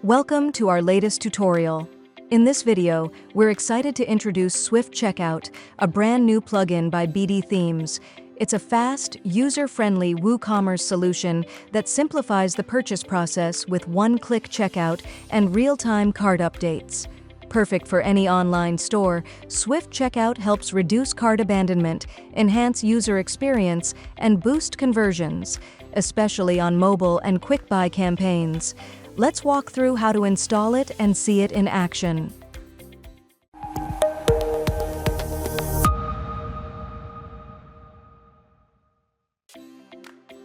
Welcome to our latest tutorial. In this video, we're excited to introduce Swift Checkout, a brand new plugin by BdThemes. It's a fast, user-friendly WooCommerce solution that simplifies the purchase process with one-click checkout and real-time cart updates. Perfect for any online store, Swift Checkout helps reduce cart abandonment, enhance user experience, and boost conversions, especially on mobile and quick-buy campaigns. Let's walk through how to install it and see it in action.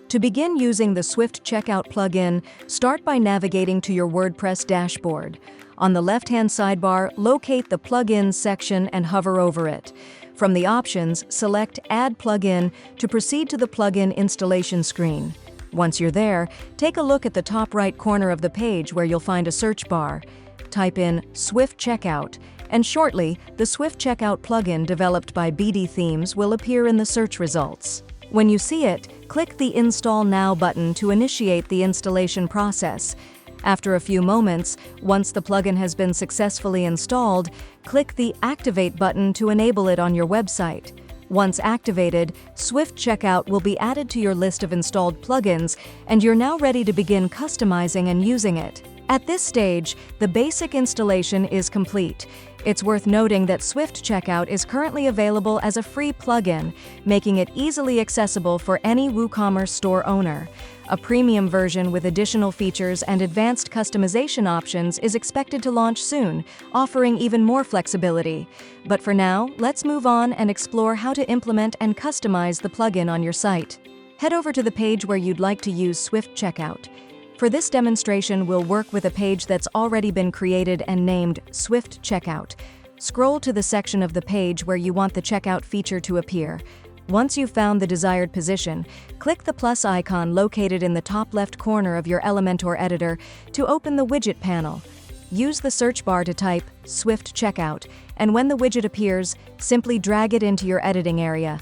To begin using the Swift Checkout plugin, start by navigating to your WordPress dashboard. On the left-hand sidebar, locate the Plugins section and hover over it. From the options, select Add Plugin to proceed to the plugin installation screen. Once you're there, take a look at the top right corner of the page where you'll find a search bar. Type in Swift Checkout, and shortly, the Swift Checkout plugin developed by BdThemes will appear in the search results. When you see it, click the Install Now button to initiate the installation process. After a few moments, once the plugin has been successfully installed, click the Activate button to enable it on your website. Once activated, Swift Checkout will be added to your list of installed plugins, and you're now ready to begin customizing and using it. At this stage, the basic installation is complete. It's worth noting that Swift Checkout is currently available as a free plugin, making it easily accessible for any WooCommerce store owner. A premium version with additional features and advanced customization options is expected to launch soon, offering even more flexibility. But for now, let's move on and explore how to implement and customize the plugin on your site. Head over to the page where you'd like to use Swift Checkout. For this demonstration, we'll work with a page that's already been created and named Swift Checkout. Scroll to the section of the page where you want the checkout feature to appear. Once you've found the desired position, click the plus icon located in the top left corner of your Elementor editor to open the widget panel. Use the search bar to type Swift Checkout, and when the widget appears, simply drag it into your editing area.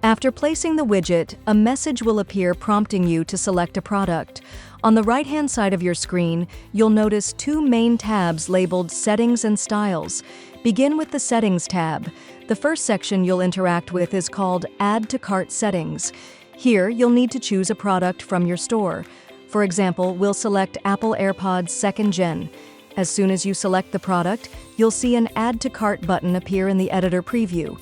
After placing the widget, a message will appear prompting you to select a product. On the right-hand side of your screen, you'll notice two main tabs labeled Settings and Styles. Begin with the Settings tab. The first section you'll interact with is called Add to Cart Settings. Here, you'll need to choose a product from your store. For example, we'll select Apple AirPods 2nd Gen. As soon as you select the product, you'll see an Add to Cart button appear in the editor preview.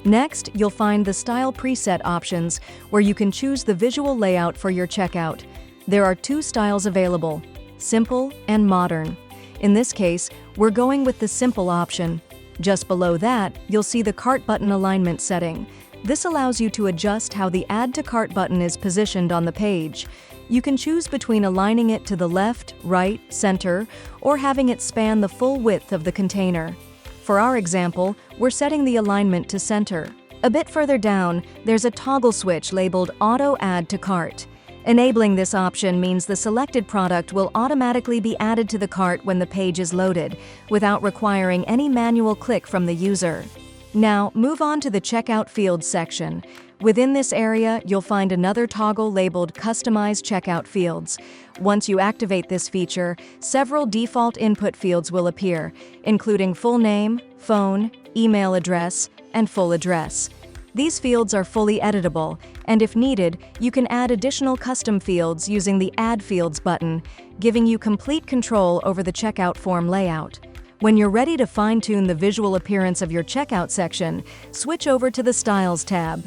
Next, you'll find the Style Preset options, where you can choose the visual layout for your checkout. There are two styles available, Simple and Modern. In this case, we're going with the Simple option. Just below that, you'll see the Cart button alignment setting. This allows you to adjust how the Add to Cart button is positioned on the page. You can choose between aligning it to the left, right, center, or having it span the full width of the container. For our example, we're setting the alignment to center. A bit further down, there's a toggle switch labeled Auto Add to Cart. Enabling this option means the selected product will automatically be added to the cart when the page is loaded, without requiring any manual click from the user. Now, move on to the Checkout Fields section. Within this area, you'll find another toggle labeled Customize Checkout Fields. Once you activate this feature, several default input fields will appear, including full name, phone, email address, and full address. These fields are fully editable, and if needed, you can add additional custom fields using the Add Fields button, giving you complete control over the checkout form layout. When you're ready to fine-tune the visual appearance of your checkout section, switch over to the Styles tab.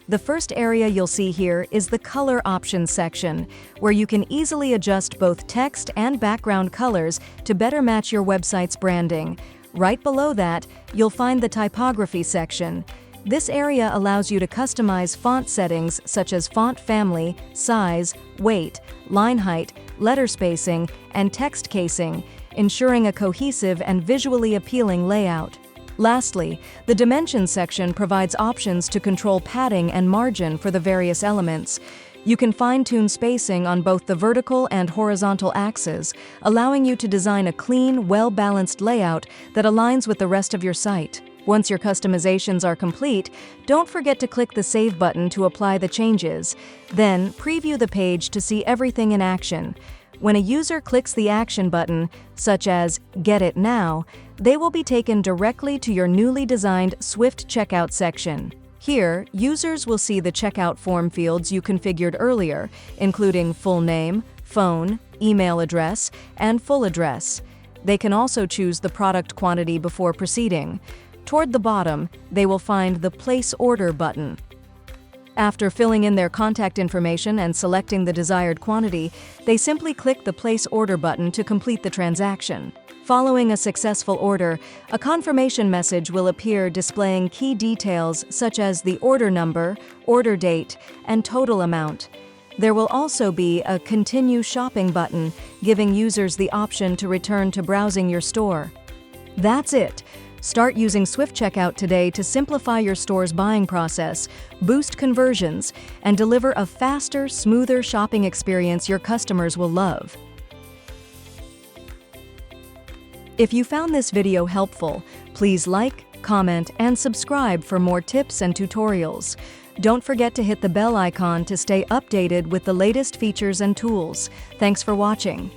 The first area you'll see here is the Color Options section, where you can easily adjust both text and background colors to better match your website's branding. Right below that, you'll find the Typography section. This area allows you to customize font settings such as font family, size, weight, line height, letter spacing, and text casing, ensuring a cohesive and visually appealing layout. Lastly, the Dimensions section provides options to control padding and margin for the various elements. You can fine-tune spacing on both the vertical and horizontal axes, allowing you to design a clean, well-balanced layout that aligns with the rest of your site. Once your customizations are complete, don't forget to click the Save button to apply the changes. Then, preview the page to see everything in action. When a user clicks the action button, such as Get It Now, they will be taken directly to your newly designed Swift Checkout section. Here, users will see the checkout form fields you configured earlier, including full name, phone, email address, and full address. They can also choose the product quantity before proceeding. Toward the bottom, they will find the Place Order button. After filling in their contact information and selecting the desired quantity, they simply click the Place Order button to complete the transaction. Following a successful order, a confirmation message will appear displaying key details such as the order number, order date, and total amount. There will also be a Continue Shopping button, giving users the option to return to browsing your store. That's it. Start using Swift Checkout today to simplify your store's buying process, boost conversions, and deliver a faster, smoother shopping experience your customers will love. If you found this video helpful, please like, comment, and subscribe for more tips and tutorials. Don't forget to hit the bell icon to stay updated with the latest features and tools. Thanks for watching.